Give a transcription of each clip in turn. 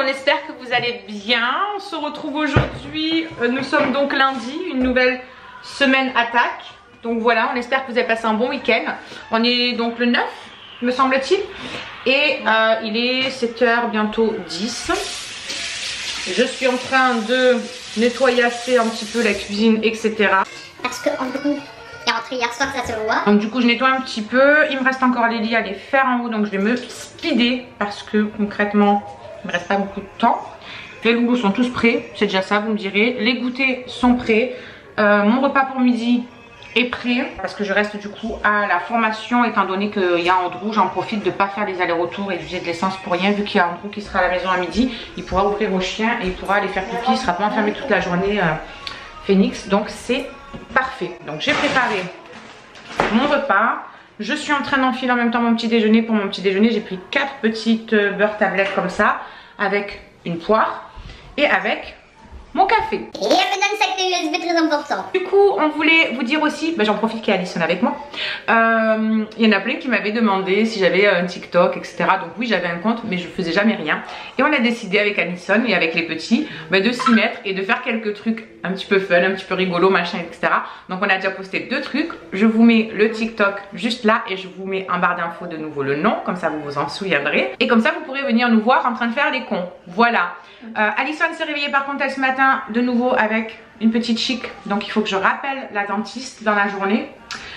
espère que vous allez bien. On se retrouve aujourd'hui, nous sommes donc lundi, une nouvelle semaine attaque. Donc voilà, on espère que vous avez passé un bon week-end. On est donc le 9, me semble-t-il. Et il est 7h, bientôt 10. Je suis en train de nettoyasser un petit peu la cuisine, etc. Parce que en gros, il est rentré hier soir, ça se voit. Donc du coup je nettoie un petit peu. Il me reste encore les lits à les faire en haut, donc je vais me speeder parce que concrètement il me reste pas beaucoup de temps. Les loulous sont tous prêts, c'est déjà ça, vous me direz. Les goûters sont prêts. Mon repas pour midi est prêt parce que je reste du coup à la formation, étant donné qu'il y a Andrew. J'en profite de ne pas faire les allers-retours et d'user de l'essence pour rien, vu qu'il y a Andrew qui sera à la maison à midi. Il pourra ouvrir au chien et il pourra aller faire pipi. Il sera pas enfermé toute la journée, Phoenix, donc c'est parfait. Donc j'ai préparé mon repas. Je suis en train d'enfiler en même temps mon petit déjeuner. Pour mon petit déjeuner, j'ai pris 4 petites beurre tablettes comme ça, avec une poire et avec mon café. Et elle me donne 5 clés USB très important. Du coup, on voulait vous dire aussi, j'en profite qu'il y a Alison avec moi. Il y en a plein qui m'avaient demandé si j'avais un TikTok, etc. Donc oui, j'avais un compte, mais je faisais jamais rien. Et on a décidé avec Alison et avec les petits de s'y mettre et de faire quelques trucs un petit peu fun, un petit peu rigolo, machin, etc. Donc on a déjà posté 2 trucs. Je vous mets le TikTok juste là et je vous mets en barre d'infos de nouveau le nom, comme ça vous vous en souviendrez. Et comme ça vous pourrez venir nous voir en train de faire les cons. Voilà. Alison s'est réveillée par contre elle ce matin de nouveau avec une petite chic, donc il faut que je rappelle la dentiste dans la journée.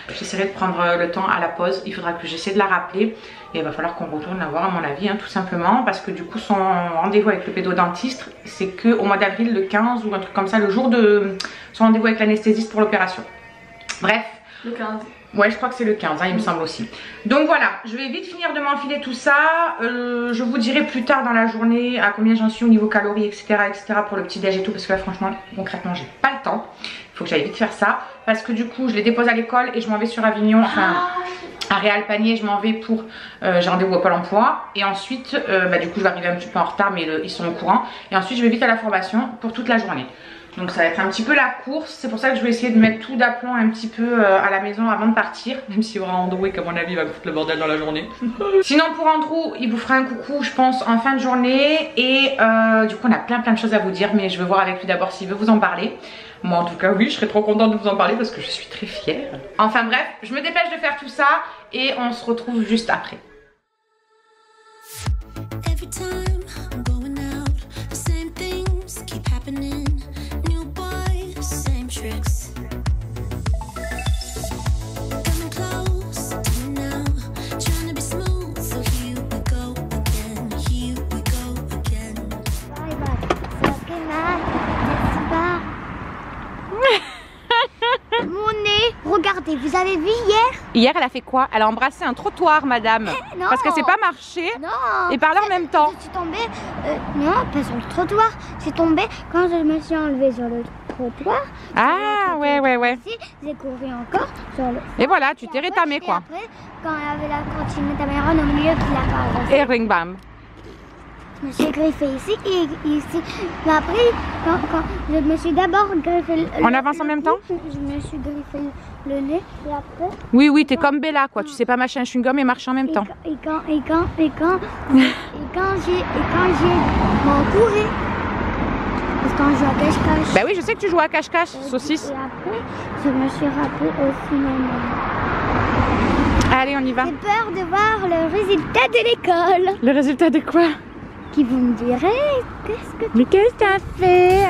J'essaierai de prendre le temps à la pause, il faudra que j'essaie de la rappeler et il va falloir qu'on retourne la voir à mon avis, tout simplement, parce que du coup son rendez-vous avec le pédodentiste c'est que au mois d'avril, le 15 ou un truc comme ça, le jour de son rendez-vous avec l'anesthésiste pour l'opération. Bref. Le 15. Ouais, je crois que c'est le 15, il me semble aussi. Donc voilà, je vais vite finir de m'enfiler tout ça. Je vous dirai plus tard dans la journée à combien j'en suis au niveau calories, etc. pour le petit déj et tout. Parce que là, franchement, concrètement, j'ai pas le temps. Il faut que j'aille vite faire ça. Parce que du coup, je les dépose à l'école et je m'en vais sur Avignon. Enfin, à Réal Panier, je m'en vais pour... j'ai rendez-vous au Pôle emploi. Et ensuite, du coup, je vais arriver un petit peu en retard, mais ils sont au courant. Et ensuite, je vais vite à la formation pour toute la journée. Donc ça va être un petit peu la course. C'est pour ça que je vais essayer de mettre tout d'aplomb un petit peu à la maison avant de partir. Même s'il y aura Andrew et qu'à mon avis il va me foutre le bordel dans la journée. Sinon pour Andrew, il vous fera un coucou je pense en fin de journée. Et du coup on a plein de choses à vous dire. Mais je vais voir avec lui d'abord s'il veut vous en parler. Moi en tout cas oui, je serais trop contente de vous en parler parce que je suis très fière. Enfin bref, je me dépêche de faire tout ça. Et on se retrouve juste après. Regardez, vous avez vu hier? Hier, elle a fait quoi? Elle a embrassé un trottoir, madame. Non. Parce qu'elle sait pas marcher. Non. Et parler en même temps. Je suis tombée, non, pas sur le trottoir. C'est tombé quand je me suis enlevée sur le trottoir. Ah, ouais. J'ai couru encore sur le... Et voilà, tu t'es rétamée, quoi. Après, quand il y avait la cantine Cameron au milieu qui l'a pas avancé. Et ring bam. Je me suis griffée ici et ici. Mais après, quand je me suis d'abord griffée On avance en même temps? Je me suis griffée le nez et après... Oui, t'es comme Bella, quoi. Tu sais pas mâcher un chewing-gum et marcher en même temps. Et quand j'ai m'en couru. Parce qu'on joue à cache-cache. Bah oui, je sais que tu joues à cache-cache, saucisse. Et après, je me suis rappelée au cinéma. Allez, on y va. J'ai peur de voir le résultat de l'école. Le résultat de quoi? Qui vous me direz, qu'est-ce que... Mais qu'est-ce que t'as fait?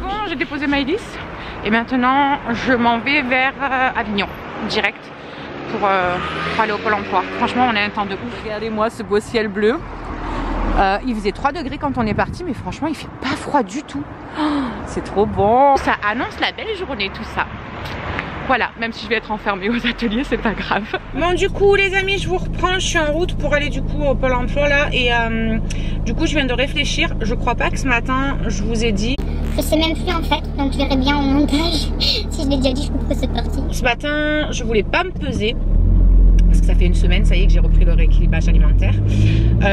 Bon, j'ai déposé Maëlys et maintenant je m'en vais vers Avignon, direct. Pour aller au Pôle emploi. Franchement on a un temps de ouf. Regardez-moi ce beau ciel bleu. Il faisait 3 degrés quand on est parti, mais franchement il fait pas froid du tout. Oh, c'est trop bon. Ça annonce la belle journée tout ça. Voilà, même si je vais être enfermée aux ateliers, c'est pas grave. Bon du coup les amis, je vous reprends. Je suis en route pour aller du coup au Pôle emploi là. Et du coup je viens de réfléchir. Je crois pas que ce matin je vous ai dit. Je sais même plus en fait, donc je verrai bien au montage. Si je l'ai déjà dit, je couperai cette partie. Ce matin je voulais pas me peser. que ça fait une semaine, ça y est, que j'ai repris le rééquilibrage alimentaire.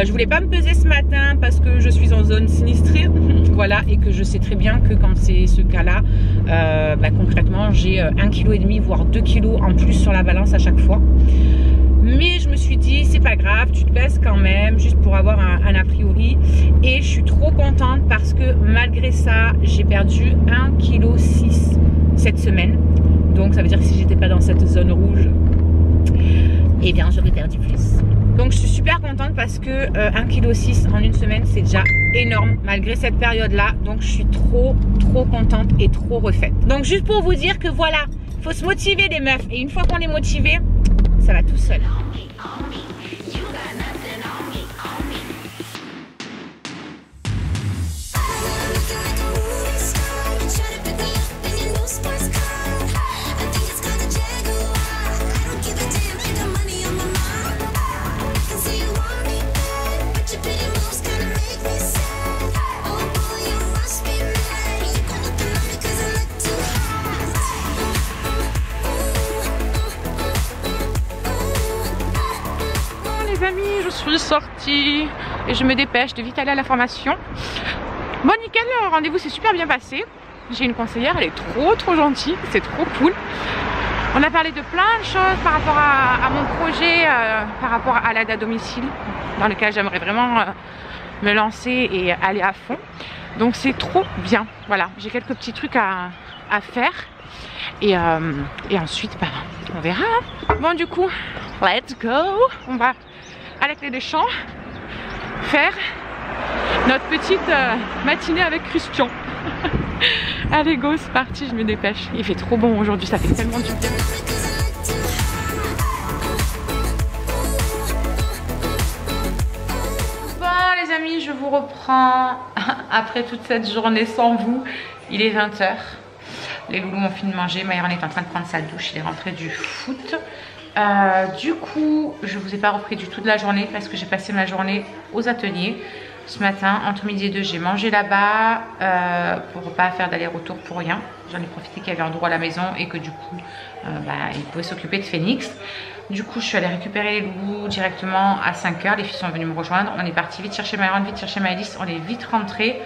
Je voulais pas me peser ce matin parce que je suis en zone sinistrée, voilà, et que je sais très bien que quand c'est ce cas-là, concrètement, j'ai 1,5 kg voire 2 kg en plus sur la balance à chaque fois. Mais je me suis dit, c'est pas grave, tu te pèses quand même, juste pour avoir un a priori. Et je suis trop contente parce que malgré ça, j'ai perdu 1,6 kg cette semaine. Donc ça veut dire que si j'étais pas dans cette zone rouge, eh bien j'aurais perdu plus. Donc je suis super contente parce que 1,6 kg en une semaine, c'est déjà énorme malgré cette période-là. Donc je suis trop contente et trop refaite. Donc juste pour vous dire que voilà, il faut se motiver les meufs. Et une fois qu'on est motivé, ça va tout seul. Je suis sortie et je me dépêche de vite aller à la formation. Bon nickel, le rendez-vous s'est super bien passé. J'ai une conseillère, elle est trop gentille, c'est trop cool. On a parlé de plein de choses par rapport à mon projet, par rapport à l'aide à domicile, dans lequel j'aimerais vraiment me lancer et aller à fond. Donc c'est trop bien, voilà, j'ai quelques petits trucs à faire et ensuite on verra. Bon du coup, let's go, on va à la clé des champs faire notre petite matinée avec Christian. Allez go, c'est parti, je me dépêche. Il fait trop bon aujourd'hui, ça fait tellement du bien. Bon les amis, je vous reprends après toute cette journée sans vous. Il est 20 h. Les loulous ont fini de manger, Myron est en train de prendre sa douche, il est rentré du foot. Du coup, je vous ai pas repris du tout de la journée parce que j'ai passé ma journée aux ateliers. Ce matin, entre midi et 2, j'ai mangé là-bas pour pas faire d'aller-retour pour rien. J'en ai profité qu'il y avait Andrew à la maison et que du coup, il pouvait s'occuper de Phoenix. Du coup, je suis allée récupérer les loulous directement à 5 h. Les filles sont venues me rejoindre. On est parti vite chercher Myron, vite chercher Maëlys. On est vite rentrés.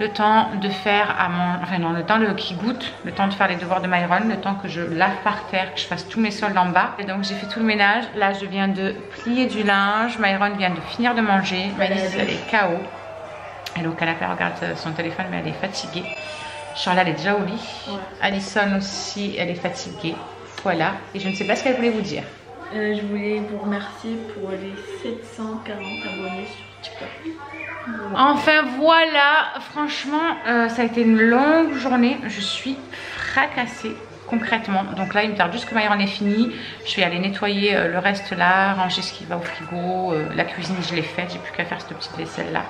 Le temps de faire à mon... Enfin non, le temps qui goûte, le temps de faire les devoirs de Myron, le temps que je lave par terre, que je fasse tous mes soldes en bas. Et donc j'ai fait tout le ménage. Là je viens de plier du linge. Myron vient de finir de manger. Maëlys elle est KO. Elle est au canapé, elle regarde son téléphone mais elle est fatiguée. Charlotte elle est déjà au lit. Ouais. Alison aussi, elle est fatiguée. Voilà. Et je ne sais pas ce qu'elle voulait vous dire. Je voulais vous remercier pour les 740 abonnés sur TikTok. Enfin voilà, franchement ça a été une longue journée, je suis fracassée concrètement. Donc là il me tarde juste que Myron est fini, je vais aller nettoyer le reste là, ranger ce qui va au frigo, la cuisine je l'ai faite, j'ai plus qu'à faire cette petite vaisselle là.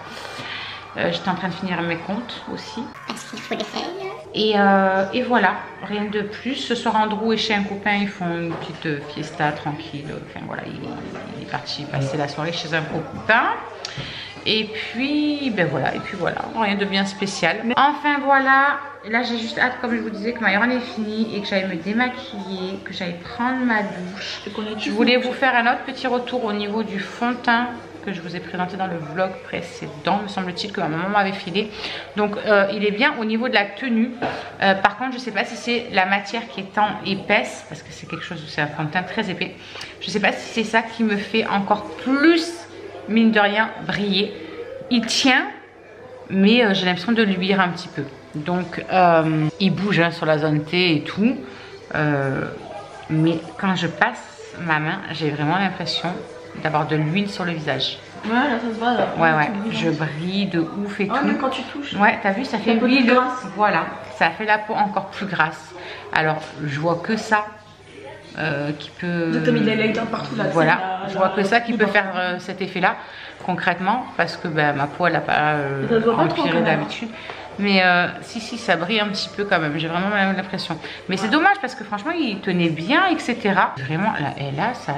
J'étais en train de finir mes comptes aussi. Parce qu'il faut les faire. Et voilà, rien de plus. Ce soir Andrew est chez un copain, ils font une petite fiesta tranquille. Enfin voilà, il est parti passer la soirée chez un copain. Et puis, voilà, rien de bien spécial. Mais enfin voilà, là j'ai juste hâte, comme je vous disais, que Myron est fini et que j'aille me démaquiller, que j'aille prendre ma douche. Je voulais vous faire un autre petit retour au niveau du fond de teint que je vous ai présenté dans le vlog précédent, me semble-t-il, que ma maman m'avait filé. Donc il est bien au niveau de la tenue. Par contre, je sais pas si c'est la matière qui est tant épaisse, parce que c'est quelque chose, c'est un fond de teint très épais. Je sais pas si c'est ça qui me fait encore plus, mine de rien, briller. Il tient, mais j'ai l'impression de luire un petit peu. Donc il bouge hein, sur la zone T et tout. Mais quand je passe ma main, j'ai vraiment l'impression d'avoir de l'huile sur le visage. Ouais, là ça se voit là. Ouais, je brille de ouf et tout. Même quand tu touches. Ouais, t'as vu, ça fait l'huile. Voilà, ça fait la peau encore plus grasse. Alors, je vois que ça qui peut. T'as mis des layers partout là. Voilà, je vois que ça qui peut faire cet effet-là concrètement, parce que ma peau elle n'a pas empiré d'habitude. Mais si, ça brille un petit peu quand même, j'ai vraiment l'impression. Mais c'est dommage parce que franchement, il tenait bien, etc. Vraiment, là, et là, ça.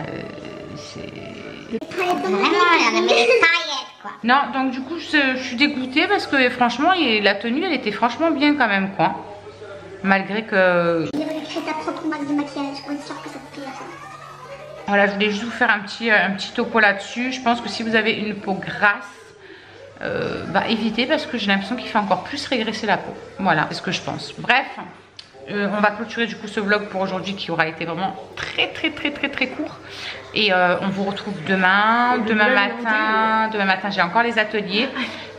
Vraiment, elle avait des paillettes, quoi. Non, donc du coup, je suis dégoûtée parce que franchement, la tenue, elle était franchement bien quand même, quoi. Malgré que. Tu devrais créer ta propre marque de maquillage pour être sûr que ça te plaît. Voilà, je voulais juste vous faire un petit topo là-dessus. Je pense que si vous avez une peau grasse, évitez parce que j'ai l'impression qu'il fait encore plus régresser la peau. Voilà, c'est ce que je pense. Bref, on va clôturer du coup ce vlog pour aujourd'hui qui aura été vraiment très court. Et on vous retrouve demain. Demain matin, j'ai encore les ateliers.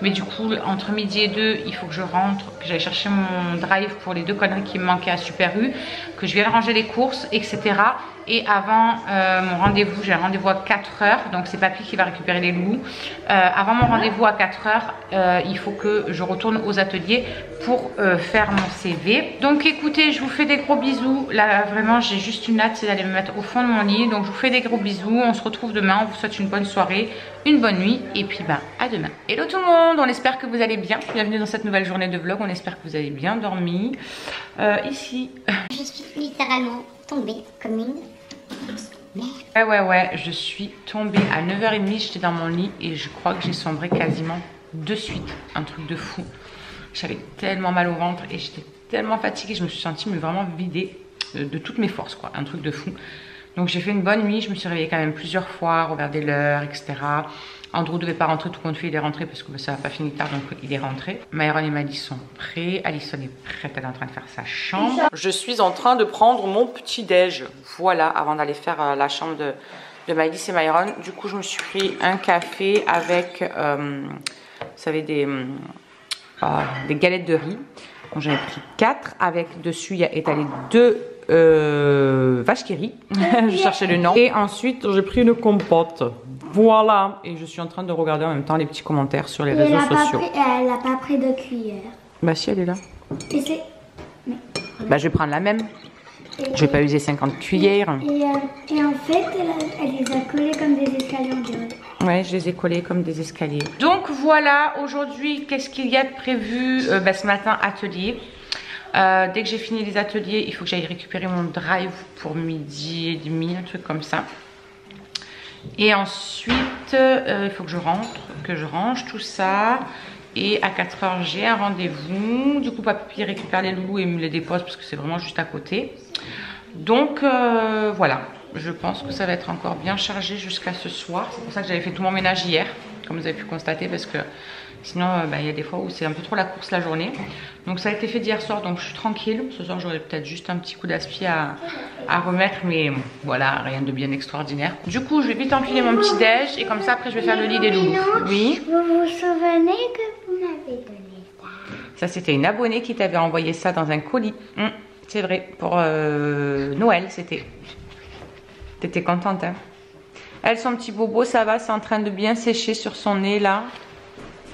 Mais du coup, entre midi et 2, il faut que je rentre, que j'aille chercher mon drive pour les 2 conneries qui me manquaient à Super U, que je vienne ranger les courses, etc. Et avant mon rendez-vous, j'ai un rendez-vous à 4 h, donc c'est Papy qui va récupérer les loups. Avant mon rendez-vous à 4 h, il faut que je retourne aux ateliers pour faire mon CV. Donc écoutez, je vous fais des gros bisous. Là, vraiment, j'ai juste une hâte, c'est d'aller me mettre au fond de mon lit. Donc je vous fais des gros bisous. On se retrouve demain. On vous souhaite une bonne soirée, une bonne nuit. Et puis, à demain. Hello tout le monde, on espère que vous allez bien. Bienvenue dans cette nouvelle journée de vlog. On espère que vous avez bien dormi. Ici. Je suis littéralement tombée comme une... Ouais, je suis tombée à 9 h 30, j'étais dans mon lit et je crois que j'ai sombré quasiment de suite. Un truc de fou. J'avais tellement mal au ventre et j'étais tellement fatiguée, je me suis sentie mais vraiment vidée de toutes mes forces, quoi. Un truc de fou. Donc j'ai fait une bonne nuit, je me suis réveillée quand même plusieurs fois, regardé l'heure, etc. Andrew devait pas rentrer, tout compte fait il est rentré parce que ça n'a pas fini tard, donc il est rentré. Myron et Maddy sont prêts, Alison est prête, elle est en train de faire sa chambre. Je suis en train de prendre mon petit déj, voilà, avant d'aller faire la chambre de Maddy et Myron. Du coup je me suis pris un café avec, vous savez, des galettes de riz. Donc j'en ai pris 4, avec dessus il y a étalé 2 vaches qui rient, je cherchais le nom. Et ensuite j'ai pris une compote. Voilà, et je suis en train de regarder en même temps les petits commentaires sur les réseaux sociaux. Elle n'a pas pris de cuillère. Bah si, elle est là. Et c'est... Bah je vais prendre la même. Je vais pas user 50 cuillères. Et en fait, elle les a collés comme des escaliers en dirait. Ouais, je les ai collés comme des escaliers. Donc voilà, aujourd'hui, qu'est-ce qu'il y a de prévu ce matin, atelier. Dès que j'ai fini les ateliers, il faut que j'aille récupérer mon drive pour 12h30, un truc comme ça. Et ensuite, il faut que je range tout ça. Et à 4 h, j'ai un rendez-vous. Du coup, Papy récupère les loulous et me les dépose parce que c'est vraiment juste à côté. Donc, voilà. Je pense que ça va être encore bien chargé jusqu'à ce soir. C'est pour ça que j'avais fait tout mon ménage hier, comme vous avez pu constater, parce que sinon, il y a des fois où c'est un peu trop la course la journée. Donc ça a été fait d'hier soir, donc je suis tranquille. Ce soir, j'aurai peut-être juste un petit coup d'aspi à remettre, mais voilà, rien de bien extraordinaire. Du coup, je vais vite enfiler mon petit déj et comme ça, après, je vais faire le lit des loulous. Oui. Vous vous souvenez que vous m'avez donné ça? Ça, c'était une abonnée qui t'avait envoyé ça dans un colis. C'est vrai, pour Noël, c'était. T'étais contente, hein? Elle, son petit bobo, ça va, c'est en train de bien sécher sur son nez, là.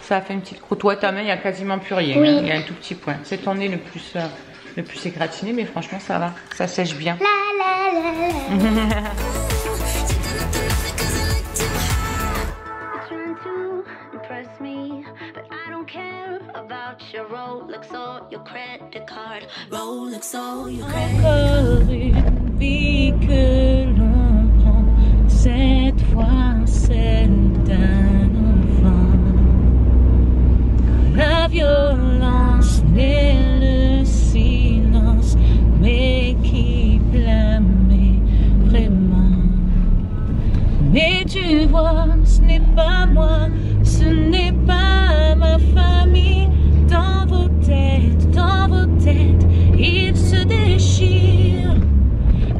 Ça a fait une petite croûte. Toi, ta main, il n'y a quasiment plus rien. Oui. Hein. Il y a un tout petit point. C'est ton nez le plus égratigné, mais franchement, ça va. Ça sèche bien. Cette fois, celle d'un enfant. La violence et le silence mais qui blâmait vraiment. Mais tu vois, ce n'est pas moi, ce n'est pas ma famille. Dans vos têtes, ils se déchirent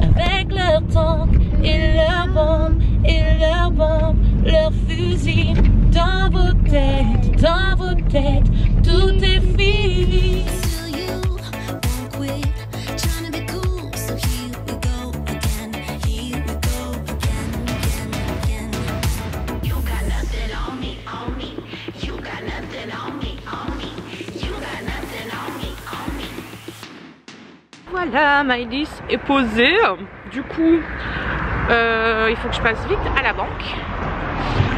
avec leurs tanks et leurs bombes, leurs fusils. Dans vos têtes, tout est fini. Voilà, Maëlys est posée. Du coup, il faut que je passe vite à la banque.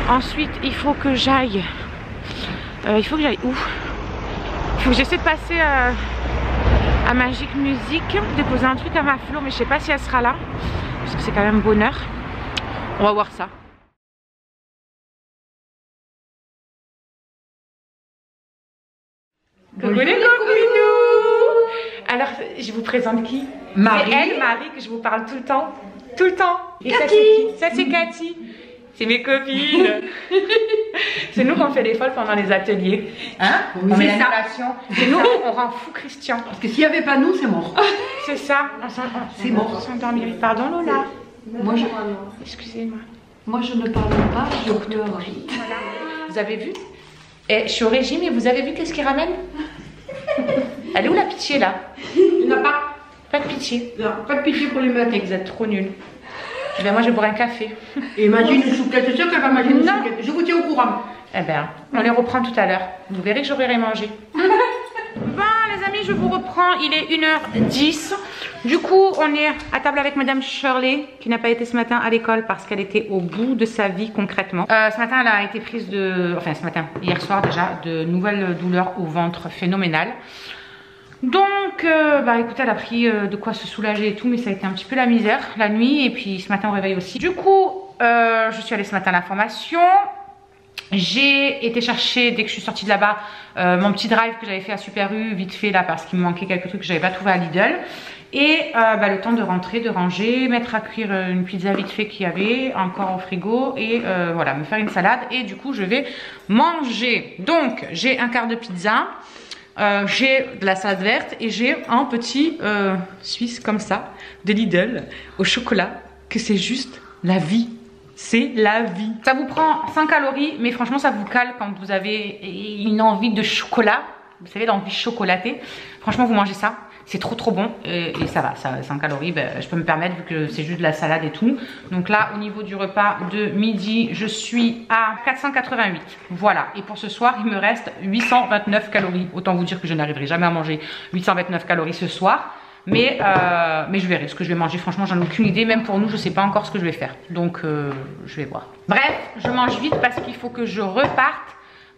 Ensuite, il faut que j'aille. Où? Il faut que j'essaie de passer à Magic Music, déposer un truc à ma Flo, mais je sais pas si elle sera là, parce que c'est quand même bonheur. On va voir ça. Coucou les copinous! Alors, je vous présente qui? Marie. C'est elle, Marie, que je vous parle tout le temps. Tout le temps. Et ça, c'est qui? Ça, c'est Cathy. C'est mes copines. C'est nous qu'on fait les folles pendant les ateliers. Hein? Oui, on met l'animation. Et nous, on rend fou Christian. Parce que s'il n'y avait pas nous, c'est mort. C'est ça. C'est mort. On s'endormirait. Pardon, Lola. Moi, je... Excusez-moi. Moi, je ne parle pas, je pleure. Voilà. Vous avez vu? Et je suis au régime et vous avez vu qu'est-ce qu'il ramène? Elle est où la pitié là? Il n'y en a pas. Pas de pitié. Non, pas de pitié pour les mecs. Vous êtes trop nuls. Ben moi je vais boire un café. Et imagine une souquette, c'est sûr qu'elle va manger une souquette. Je vous tiens au courant. Eh ben, on les reprend tout à l'heure. Vous verrez que j'aurai mangé. Bon les amis, je vous reprends. Il est 1h10. Du coup, on est à table avec Madame Shirley, qui n'a pas été ce matin à l'école parce qu'elle était au bout de sa vie concrètement. Ce matin, elle a été prise de... Enfin, ce matin, hier soir déjà, de nouvelles douleurs au ventre phénoménales. Donc, bah écoutez, elle a pris de quoi se soulager et tout, mais ça a été un petit peu la misère la nuit et puis ce matin au réveil aussi. Du coup, je suis allée ce matin à la formation. J'ai été chercher, dès que je suis sortie de là-bas, mon petit drive que j'avais fait à Super U, vite fait là, parce qu'il me manquait quelques trucs que j'avais pas trouvé à Lidl. Et bah, le temps de rentrer, de ranger, mettre à cuire une pizza vite fait qu'il y avait encore au frigo et voilà, me faire une salade. Et du coup, je vais manger. Donc, j'ai un quart de pizza. J'ai de la salade verte et j'ai un petit suisse comme ça de Lidl au chocolat que c'est juste la vie. C'est la vie. Ça vous prend 100 calories mais franchement ça vous cale quand vous avez une envie de chocolat. Vous savez, l'envie chocolatée. Franchement vous mangez ça. C'est trop bon et ça va, ça, 100 calories, ben, je peux me permettre vu que c'est juste de la salade et tout. Donc là au niveau du repas de midi, je suis à 488. Voilà, et pour ce soir il me reste 829 calories. Autant vous dire que je n'arriverai jamais à manger 829 calories ce soir. Mais je verrai ce que je vais manger. Franchement j'en ai aucune idée, même pour nous je sais pas encore ce que je vais faire. Donc je vais voir. Bref, je mange vite parce qu'il faut que je reparte.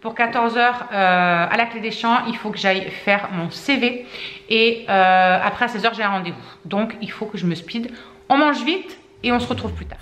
Pour 14 h à la Clé des Champs, il faut que j'aille faire mon CV. Et après à 16 h j'ai un rendez-vous. Donc il faut que je me speed. On mange vite et on se retrouve plus tard.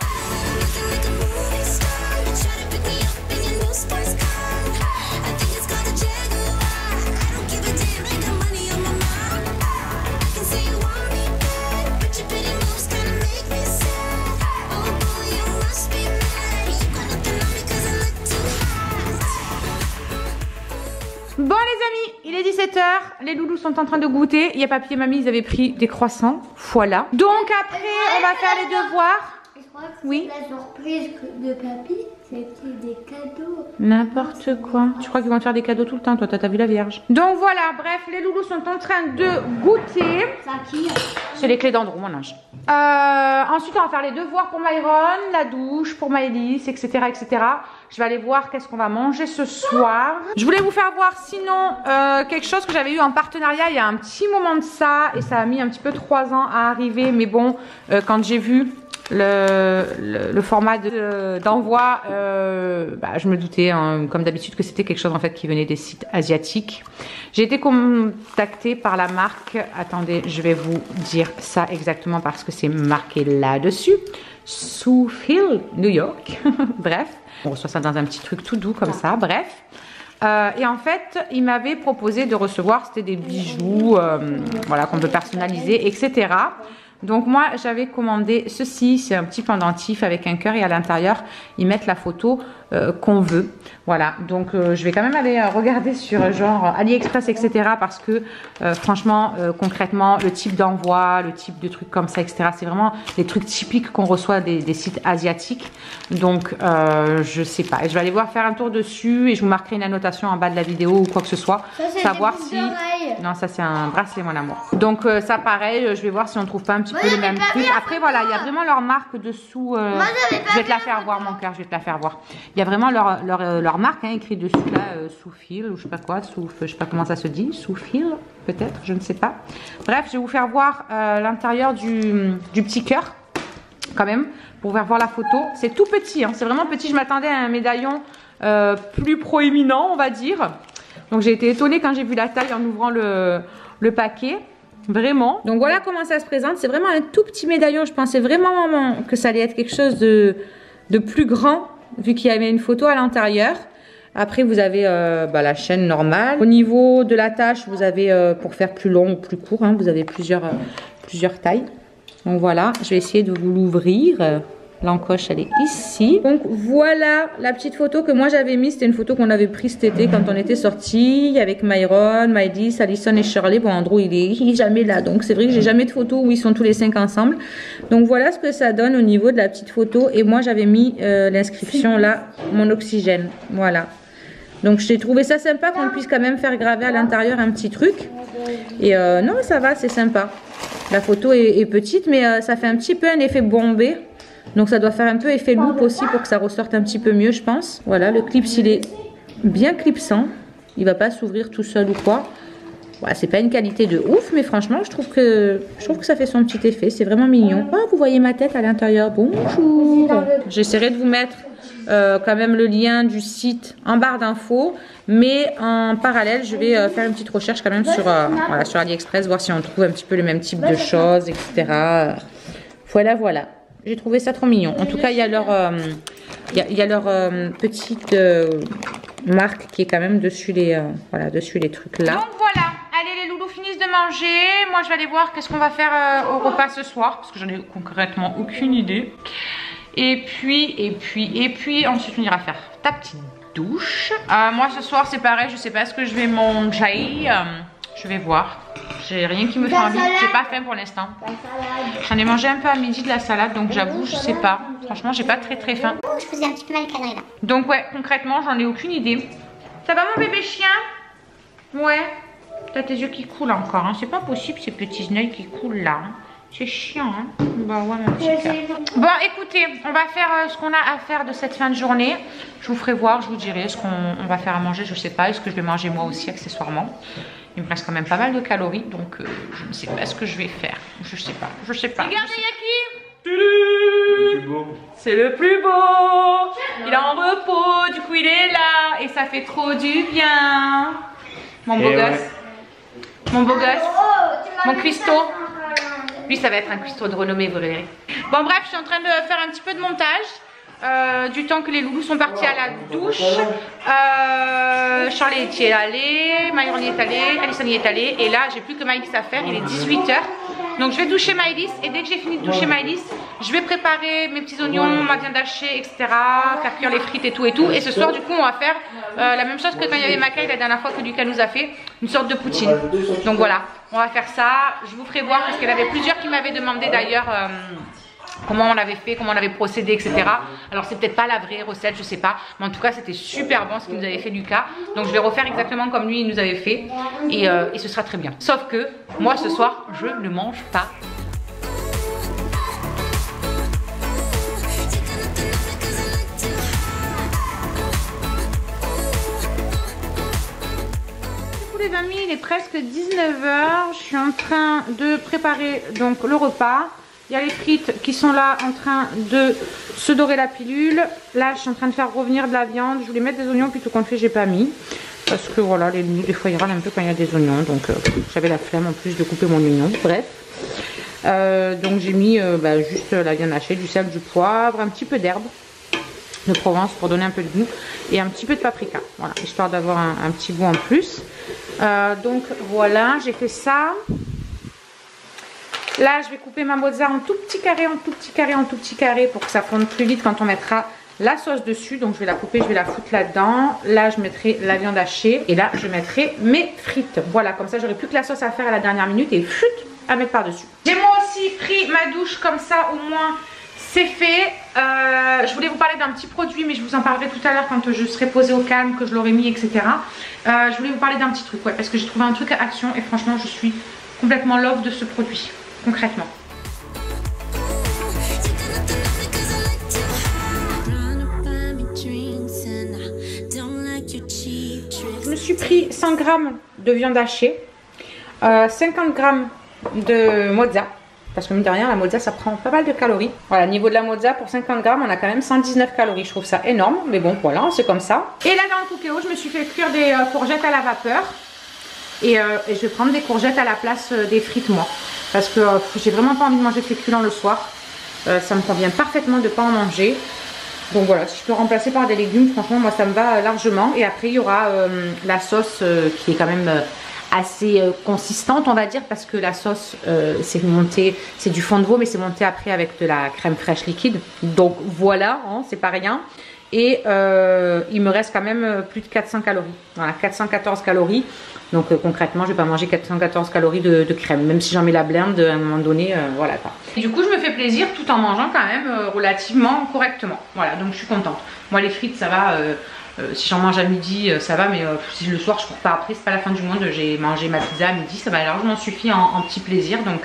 Bon les amis, il est 17 h, les loulous sont en train de goûter. Il y a papy et mamie, ils avaient pris des croissants, voilà. Donc après, on va faire les devoirs. Je crois que oui. La surprise de papy, c'était des cadeaux. N'importe quoi. Tu crois qu'ils vont te faire des cadeaux tout le temps, toi t'as vu la Vierge. Donc voilà, bref, les loulous sont en train de goûter. Ça qui? C'est les clés d'Andrew, mon ange. Ensuite, on va faire les devoirs pour Myron, la douche pour Maëlys, etc., etc. Je vais aller voir qu'est-ce qu'on va manger ce soir. Je voulais vous faire voir sinon quelque chose que j'avais eu en partenariat il y a un petit moment de ça. Et ça a mis un petit peu 3 ans à arriver. Mais bon, quand j'ai vu le format d'envoi, bah, je me doutais hein, comme d'habitude que c'était quelque chose en fait qui venait des sites asiatiques. J'ai été contactée par la marque, attendez je vais vous dire ça exactement parce que c'est marqué là-dessus, Soufil New York. Bref, on reçoit ça dans un petit truc tout doux comme ça, bref. Et en fait, il m'avait proposé de recevoir, c'était des bijoux voilà, qu'on peut personnaliser, etc. Donc moi j'avais commandé ceci, c'est un petit pendentif avec un cœur et à l'intérieur ils mettent la photo qu'on veut. Voilà, donc je vais quand même aller regarder sur genre AliExpress etc. parce que franchement concrètement le type d'envoi, le type de trucs comme ça etc. c'est vraiment les trucs typiques qu'on reçoit des sites asiatiques. Donc je sais pas, je vais aller voir faire un tour dessus et je vous marquerai une annotation en bas de la vidéo ou quoi que ce soit. Ça, savoir si... Non ça c'est un bracelet mon amour. Donc ça pareil, je vais voir si on trouve pas un petit peu les mêmes trucs. Après voilà, il y a vraiment leur marque dessous. Je vais te la faire voir mon cœur, je vais te la faire voir. Il y a vraiment leur marque hein, écrit dessus là, Soufil ou je sais pas quoi, je sais pas comment ça se dit, Soufil peut-être, je ne sais pas. Bref, je vais vous faire voir l'intérieur du petit cœur quand même pour vous faire voir la photo. C'est tout petit, hein, c'est vraiment petit. Je m'attendais à un médaillon plus proéminent on va dire. Donc j'ai été étonnée quand j'ai vu la taille en ouvrant le paquet. Vraiment. Donc voilà comment ça se présente. C'est vraiment un tout petit médaillon. Je pensais vraiment que ça allait être quelque chose de plus grand vu qu'il y avait une photo à l'intérieur. Après vous avez la chaîne normale. Au niveau de l'attache vous avez pour faire plus long ou plus court. Hein, vous avez plusieurs tailles. Donc voilà, je vais essayer de vous l'ouvrir. L'encoche, elle est ici. Donc voilà la petite photo que moi j'avais mise. C'était une photo qu'on avait prise cet été quand on était sortis avec Myron, Maëlys, Alison et Shirley. Bon, Andrew, il est jamais là. Donc c'est vrai que j'ai jamais de photo où ils sont tous les 5 ensemble. Donc voilà ce que ça donne au niveau de la petite photo. Et moi j'avais mis l'inscription là, mon oxygène. Voilà. Donc j'ai trouvé ça sympa qu'on puisse quand même faire graver à l'intérieur un petit truc. Et non, ça va, c'est sympa. La photo est petite, mais ça fait un petit peu un effet bombé. Donc ça doit faire un peu effet loupe aussi pour que ça ressorte un petit peu mieux, je pense. Voilà, le clip, il est bien clipsant. Il va pas s'ouvrir tout seul ou quoi. Ouais, c'est pas une qualité de ouf, mais franchement, je trouve que ça fait son petit effet. C'est vraiment mignon. Oh, vous voyez ma tête à l'intérieur. Bonjour. J'essaierai de vous mettre quand même le lien du site en barre d'infos. Mais en parallèle, je vais faire une petite recherche quand même sur, voilà, sur AliExpress, voir si on trouve un petit peu le même type de choses, etc. Voilà, voilà. J'ai trouvé ça trop mignon. En tout cas, il y a leur, petite marque qui est quand même dessus les, voilà, dessus les trucs là. Donc voilà, allez les loulous finissent de manger. Moi, je vais aller voir qu'est-ce qu'on va faire au repas ce soir parce que j'en ai concrètement aucune idée. Et puis, ensuite on ira faire ta petite douche. Moi, ce soir, c'est pareil. Je sais pas ce que je vais manger. Je vais voir. J'ai rien qui me fait envie. J'ai pas faim pour l'instant. J'en ai mangé un peu à midi de la salade, donc j'avoue, je sais pas. Franchement, j'ai pas très faim. Je faisais un petit peu mal calé là. Donc ouais, concrètement, j'en ai aucune idée. Ça va mon bébé chien? Ouais. T'as tes yeux qui coulent encore. Hein. C'est pas possible ces petits yeux qui coulent là. Hein. C'est chiant. Hein. Bah ouais, mon petit cœur. Bon, écoutez, on va faire ce qu'on a à faire de cette fin de journée. Je vous ferai voir, je vous dirai ce qu'on va faire à manger. Je sais pas. Est-ce que je vais manger moi aussi accessoirement? Il me reste quand même pas mal de calories, donc je ne sais pas ce que je vais faire. Je sais pas. Regardez, il y a qui? C'est le plus beau. Il est en repos, du coup il est là. Et ça fait trop du bien. Mon beau gosse. Mon beau gosse. Mon cuistot. Lui, ça va être un cuistot de renommée, vous verrez. Bon bref, je suis en train de faire un petit peu de montage. Du temps que les loulous sont partis à la douche, Charlie y est allé, Myron y est allé, Alison y est allée, et là j'ai plus que Maëlys à faire. Il est 18 h, donc je vais doucher Maëlys, et dès que j'ai fini de doucher Maëlys, je vais préparer mes petits oignons, ma viande hachée, etc., faire cuire les frites et tout, et ce soir du coup on va faire la même chose que quand il y avait Macaille la dernière fois que Lucas nous a fait, une sorte de poutine. Donc voilà, on va faire ça. Je vous ferai voir parce qu'il y en avait plusieurs qui m'avaient demandé d'ailleurs comment on l'avait fait, comment on avait procédé, etc. Alors c'est peut-être pas la vraie recette, je sais pas, mais en tout cas c'était super bon ce qu'il nous avait fait Lucas. Donc je vais refaire exactement comme lui il nous avait fait, et ce sera très bien. Sauf que moi ce soir je ne mange pas. Les amis, il est presque 19 h. Je suis en train de préparer donc le repas. Il y a les frites qui sont là en train de se dorer la pilule. Là, je suis en train de faire revenir de la viande. Je voulais mettre des oignons plutôt qu'on le fait, j'ai pas mis. Parce que voilà, les loups, des fois, ils râlent un peu quand il y a des oignons. Donc, j'avais la flemme en plus de couper mon oignon. Bref. Donc, j'ai mis juste la viande hachée, du sel, du poivre, un petit peu d'herbe de Provence pour donner un peu de goût. Et un petit peu de paprika. Voilà, histoire d'avoir un petit goût en plus. Donc, voilà, j'ai fait ça. Là, je vais couper ma mozza en tout petit carré, en tout petit carré, en tout petit carré pour que ça fonde plus vite quand on mettra la sauce dessus. Donc, je vais la couper, je vais la foutre là-dedans. Là, je mettrai la viande hachée et là, je mettrai mes frites. Voilà, comme ça, j'aurai plus que la sauce à faire à la dernière minute et chut, à mettre par-dessus. J'ai moi aussi pris ma douche comme ça, au moins, c'est fait. Je voulais vous parler d'un petit produit, mais je vous en parlerai tout à l'heure quand je serai posée au calme, que je l'aurai mis, etc. Je voulais vous parler d'un petit truc, ouais, parce que j'ai trouvé un truc à Action et franchement, je suis complètement love de ce produit. Concrètement. Je me suis pris 100 g de viande hachée, 50 g de mozza, parce que mine de rien la mozza ça prend pas mal de calories. Voilà, niveau de la mozza pour 50 g on a quand même 119 calories, je trouve ça énorme, mais bon voilà, c'est comme ça. Et là dans le cookéo je me suis fait cuire des courgettes à la vapeur. Et je vais prendre des courgettes à la place des frites moi. Parce que j'ai vraiment pas envie de manger féculent le soir. Ça me convient parfaitement de ne pas en manger. Donc voilà, si je peux remplacer par des légumes, franchement moi ça me va largement. Et après il y aura la sauce qui est quand même assez consistante, on va dire, parce que la sauce c'est monté, c'est du fond de veau, mais c'est monté après avec de la crème fraîche liquide. Donc voilà, hein, c'est pas rien. Et il me reste quand même plus de 400 calories. Voilà, 414 calories. Donc concrètement, je vais pas manger 414 calories de crème, même si j'en mets la blinde à un moment donné, voilà quoi. Et du coup, je me fais plaisir tout en mangeant quand même relativement correctement. Voilà, donc je suis contente. Moi, les frites, ça va. Si j'en mange à midi, ça va, mais si le soir je cours pas après, c'est pas la fin du monde. J'ai mangé ma pizza à midi, ça m'a largement suffi en petit plaisir. Donc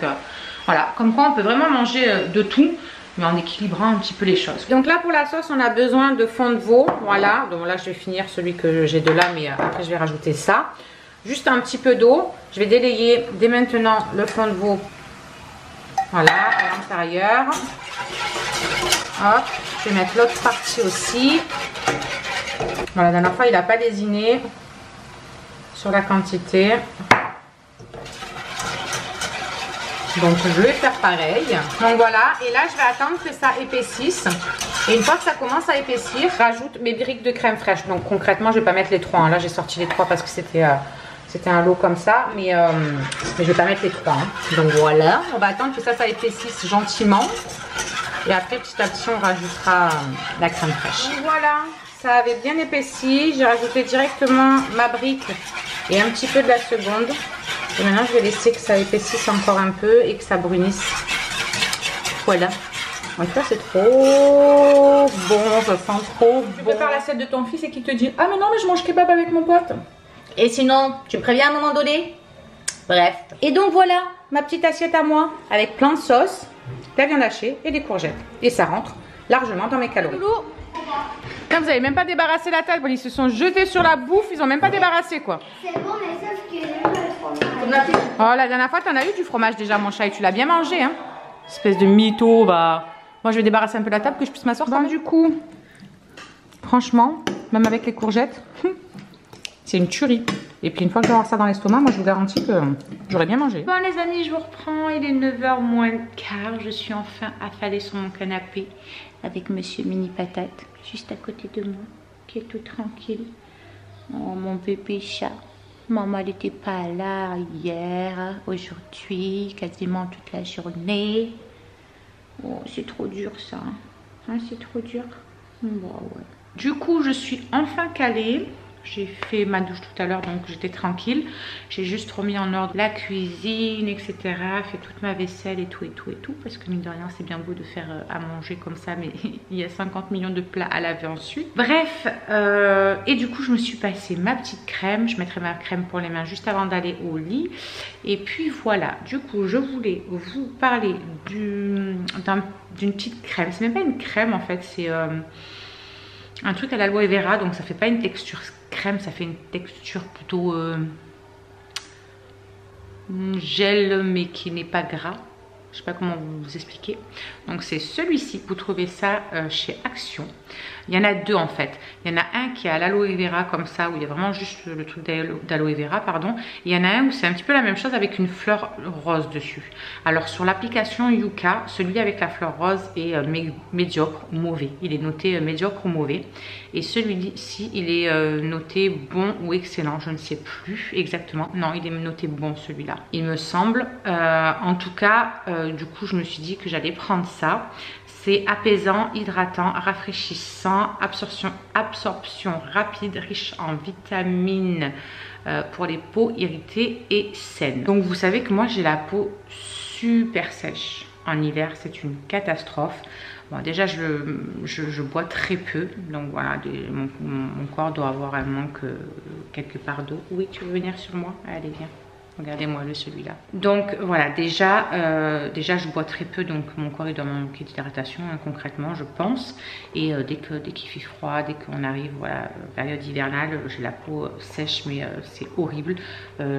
voilà, comme quoi on peut vraiment manger de tout, mais en équilibrant un petit peu les choses. Donc là pour la sauce, on a besoin de fond de veau. Voilà, donc là je vais finir celui que j'ai de là, mais après je vais rajouter ça. Juste un petit peu d'eau. Je vais délayer dès maintenant le fond de veau. Voilà, à l'intérieur. Hop, je vais mettre l'autre partie aussi. Voilà, la dernière fois il n'a pas désigné sur la quantité. Donc je vais faire pareil. Donc voilà, et là je vais attendre que ça épaississe. Et une fois que ça commence à épaissir, rajoute mes briques de crème fraîche. Donc concrètement, je vais pas mettre les 3. Hein. Là j'ai sorti les 3 parce que c'était un lot comme ça. Mais je vais pas mettre les 3. Hein. Donc voilà, on va attendre que ça épaississe gentiment. Et après petit à petit on rajoutera la crème fraîche. Donc voilà, ça avait bien épaissi. J'ai rajouté directement ma brique et un petit peu de la seconde. Et maintenant je vais laisser que ça épaississe encore un peu et que ça brunisse. Voilà. Donc ça c'est trop bon, ça sent trop bon. Tu prépares l'assiette de ton fils et qu'il te dit: ah mais non mais je mange kebab avec mon pote. Et sinon, tu me préviens à un moment donné. Bref. Et donc voilà, ma petite assiette à moi avec plein de sauce, de la viande hachée et des courgettes. Et ça rentre largement dans mes calories. Putain, vous avez même pas débarrassé la table, ils se sont jetés sur la bouffe, ils ont même pas débarrassé quoi. C'est bon, mais sauf que j'aime pas le fromage. Oh, la dernière fois, t'en as eu du fromage déjà, mon chat, et tu l'as bien mangé, hein. Espèce de mytho, bah. Moi, je vais débarrasser un peu la table que je puisse m'asseoir. Bon, du coup, franchement, même avec les courgettes, c'est une tuerie. Et puis, une fois que je vais avoir ça dans l'estomac, moi, je vous garantis que j'aurais bien mangé. Bon, les amis, je vous reprends. Il est 9h moins le quart. Je suis enfin affalée sur mon canapé avec Monsieur Mini Patate, juste à côté de moi, qui est tout tranquille. Oh, mon bébé chat. Maman n'était pas là hier, aujourd'hui, quasiment toute la journée. Oh, c'est trop dur ça. Hein, c'est trop dur. Bon, ouais. Du coup, je suis enfin calée. J'ai fait ma douche tout à l'heure, donc j'étais tranquille. J'ai juste remis en ordre la cuisine, etc. Fait toute ma vaisselle et tout, parce que mine de rien, c'est bien beau de faire à manger comme ça, mais il y a 50 millions de plats à laver ensuite. Bref, et du coup, je me suis passé ma petite crème. Je mettrai ma crème pour les mains juste avant d'aller au lit. Et puis voilà, du coup, je voulais vous parler d'une petite crème. C'est même pas une crème en fait, c'est un truc à l'aloe vera, donc ça fait pas une texture crème, ça fait une texture plutôt gel, mais qui n'est pas gras. Je sais pas comment vous expliquer. Donc c'est celui-ci, vous trouvez ça chez Action. Il y en a deux en fait. Il y en a un qui est à l'aloe vera comme ça, où il y a vraiment juste le truc d'aloe vera, pardon. Et il y en a un où c'est un petit peu la même chose avec une fleur rose dessus. Alors sur l'application Yuka, celui avec la fleur rose est médiocre ou mauvais. Il est noté médiocre ou mauvais. Et celui-ci, il est noté bon ou excellent. Je ne sais plus exactement. Non, il est noté bon celui-là, il me semble. En tout cas, du coup, je me suis dit que j'allais prendre ça. C'est apaisant, hydratant, rafraîchissant, absorption rapide, riche en vitamines pour les peaux irritées et saines. Donc vous savez que moi j'ai la peau super sèche. En hiver, c'est une catastrophe. Bon, déjà je bois très peu, donc voilà, mon corps doit avoir un manque quelque part d'eau. Oui, tu veux venir sur moi? Allez, viens. Regardez-moi celui-là. Donc voilà, déjà je bois très peu, donc mon corps il doit manquer d'hydratation hein, concrètement je pense. Et dès qu'il fait froid, dès qu'on arrive voilà période hivernale, j'ai la peau sèche mais c'est horrible.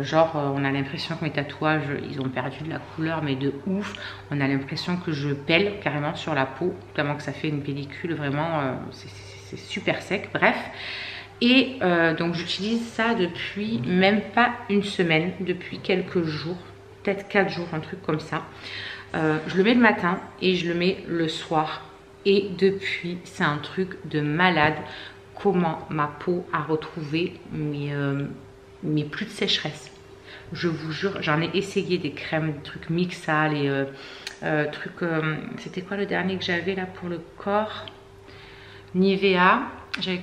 Genre on a l'impression que mes tatouages ils ont perdu de la couleur mais de ouf. On a l'impression que je pèle carrément sur la peau, tellement que ça fait une pellicule vraiment, c'est super sec. Bref. Et donc j'utilise ça depuis même pas une semaine, depuis quelques jours, peut-être 4 jours, un truc comme ça. Je le mets le matin et je le mets le soir. Et depuis, c'est un truc de malade. Comment ma peau a retrouvé mes plus de sécheresse. Je vous jure, j'en ai essayé des crèmes, des trucs Mixa, les trucs... c'était quoi le dernier que j'avais là pour le corps? Nivea. J'avais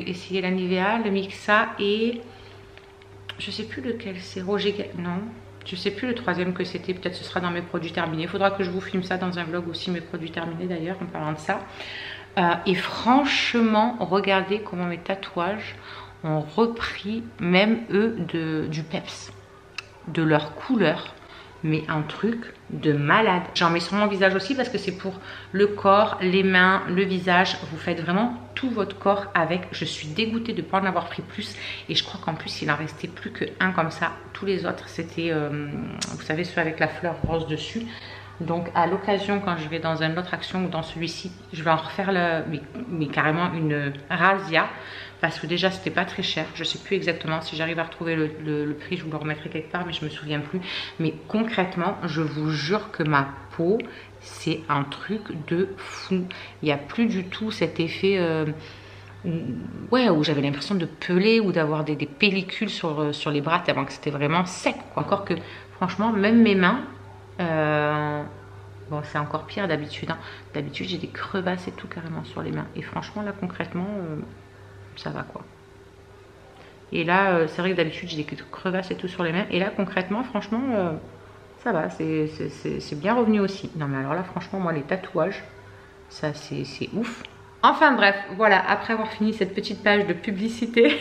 essayé la Nivea, le Mixa et... je sais plus lequel c'est. Roger... non. Je sais plus le troisième que c'était. Peut-être ce sera dans mes produits terminés. Il faudra que je vous filme ça dans un vlog aussi, mes produits terminés d'ailleurs, en parlant de ça. Et franchement, regardez comment mes tatouages ont repris, même eux, du peps. De leur couleur. Mais un truc de malade. J'en mets sur mon visage aussi parce que c'est pour le corps, les mains, le visage. Vous faites vraiment tout votre corps avec. Je suis dégoûtée de ne pas en avoir pris plus. Et je crois qu'en plus, il en restait plus qu'un comme ça. Tous les autres, c'était, vous savez, ceux avec la fleur rose dessus. Donc, à l'occasion, quand je vais dans une autre action ou dans celui-ci, je vais en refaire mais carrément une razzia. Parce que déjà, c'était pas très cher. Je sais plus exactement. Si j'arrive à retrouver le prix, je vous le remettrai quelque part, mais je me souviens plus. Mais concrètement, je vous jure que ma peau, c'est un truc de fou. Il n'y a plus du tout cet effet... ouais, où j'avais l'impression de peler ou d'avoir des pellicules sur les bras tellement que c'était vraiment sec, quoi. Encore que, franchement, même mes mains... bon, c'est encore pire d'habitude. Hein. D'habitude, j'ai des crevasses et tout carrément sur les mains. Et franchement, là, concrètement... ça va quoi. Et là, c'est vrai que d'habitude j'ai des crevasses et tout sur les mains. Et là, concrètement, franchement, ça va. C'est bien revenu aussi. Non mais alors là, franchement, moi, les tatouages, ça c'est ouf. Enfin bref, voilà, après avoir fini cette petite page de publicité,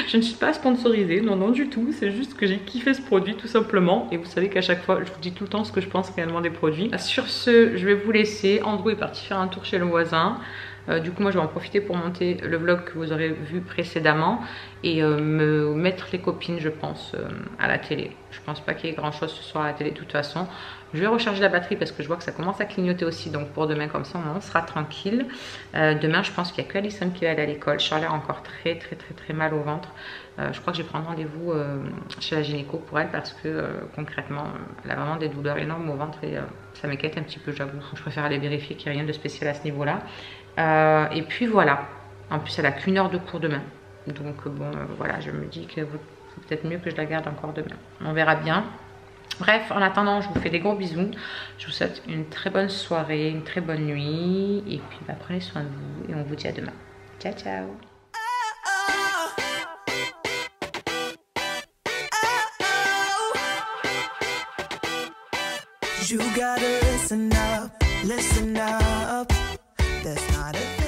je ne suis pas sponsorisée, non, non du tout. C'est juste que j'ai kiffé ce produit tout simplement. Et vous savez qu'à chaque fois, je vous dis tout le temps ce que je pense réellement des produits. Sur ce, je vais vous laisser. Andrew est parti faire un tour chez le voisin. Du coup moi je vais en profiter pour monter le vlog que vous aurez vu précédemment et me mettre les copines je pense à la télé. Je pense pas qu'il y ait grand chose ce soir à la télé de toute façon. Je vais recharger la batterie parce que je vois que ça commence à clignoter aussi, donc pour demain comme ça on sera tranquille. Demain je pense qu'il n'y a que Alison qui va aller à l'école. Charlie a encore très mal au ventre. Je crois que je vais prendre rendez-vous chez la gynéco pour elle parce que concrètement elle a vraiment des douleurs énormes au ventre et ça m'inquiète un petit peu, j'avoue. Je préfère aller vérifier qu'il n'y a rien de spécial à ce niveau là. Et puis voilà, en plus elle a qu'une heure de cours demain, donc bon voilà, je me dis que c'est peut-être mieux que je la garde encore demain, on verra bien. Bref, en attendant je vous fais des gros bisous, je vous souhaite une très bonne soirée, une très bonne nuit et puis bah, prenez soin de vous et on vous dit à demain. Ciao ciao. You gotta listen up, listen up. That's not a thing.